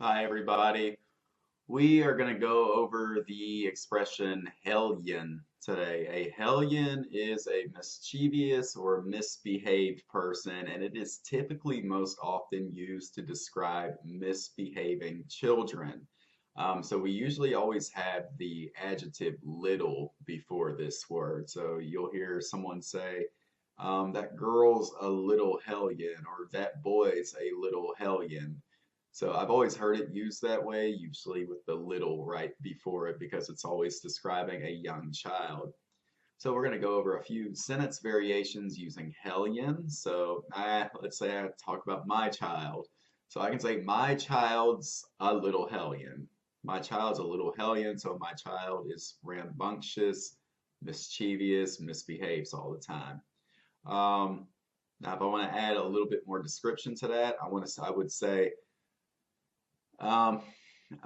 Hi, everybody. We are going to go over the expression Hellion today. A Hellion is a mischievous or misbehaved person, and it is typically most often used to describe misbehaving children. So we usually always have the adjective little before this word. So you'll hear someone say, that girl's a little hellion, or that boy's a little hellion. So I've always heard it used that way, usually with the little right before it, because it's always describing a young child. So we're going to go over a few sentence variations using hellion. So let's say I talk about my child. So I can say my child's a little hellion. My child's a little hellion, so my child is rambunctious, mischievous, misbehaves all the time. Um, Now, if I want to add a little bit more description to that, I would say um,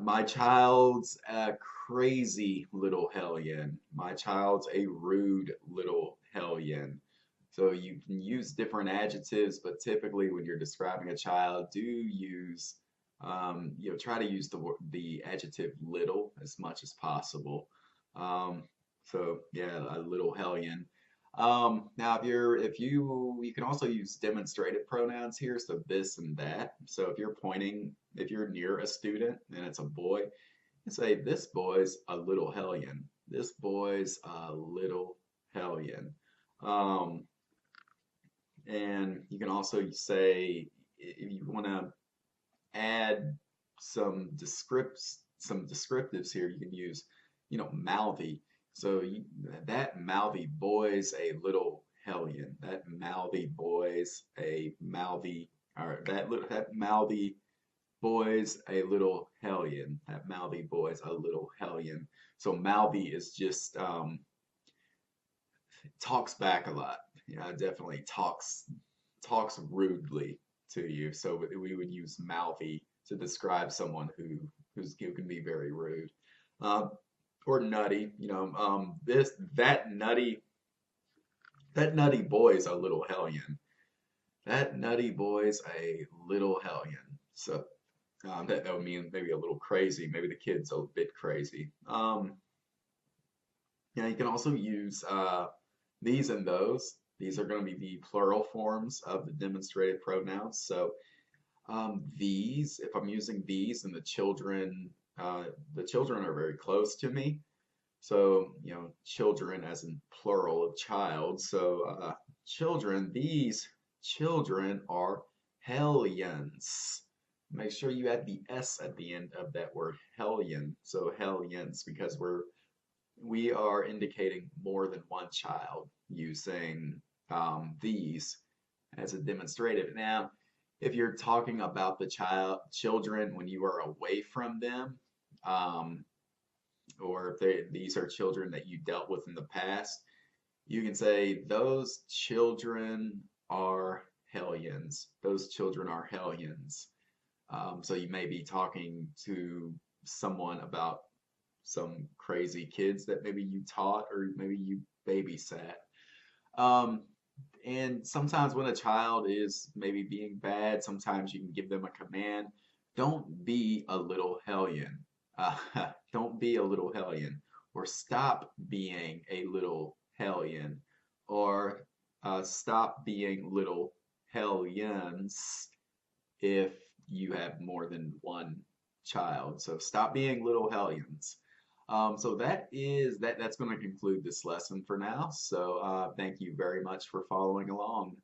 my child's a crazy little hellion. My child's a rude little hellion. So you can use different adjectives, but typically when you're describing a child, do use try to use the adjective little as much as possible. Um, so yeah, a little hellion. Now, if you can also use demonstrative pronouns here, so this and that. So if you're near a student and it's a boy, you say, this boy's a little hellion. This boy's a little hellion. Um, and you can also say, if you want to add some descriptives here, you can use, mouthy. So that mouthy boy's a little hellion. That mouthy boy's a mouthy, or that mouthy boy's a little hellion. That mouthy boy's a little hellion. So mouthy is just talks back a lot. Yeah, definitely talks rudely to you. So we would use mouthy to describe someone who can be very rude. Um, or nutty, this that nutty boy's a little hellion. That nutty boy's a little hellion. So that would mean maybe a little crazy. Maybe the kid's a bit crazy. Yeah, you can also use these and those. These are going to be the plural forms of the demonstrative pronouns. So these, if I'm using these, and the children are very close to me. So, children as in plural of child. So, children, these children are hellions. Make sure you add the S at the end of that word, hellion. So, hellions, because we are indicating more than one child using these as a demonstrative. Now, if you're talking about the children when you are away from them, um, or if these are children that you dealt with in the past, you can say those children are hellions. Those children are hellions. So you may be talking to someone about some crazy kids that maybe you taught or maybe you babysat. Um, and sometimes when a child is maybe being bad, sometimes you can give them a command. Don't be a little hellion. Uh, don't be a little hellion. Or stop being a little hellion. Or stop being little hellions if you have more than one child. So stop being little hellions. So that's going to conclude this lesson for now. So thank you very much for following along.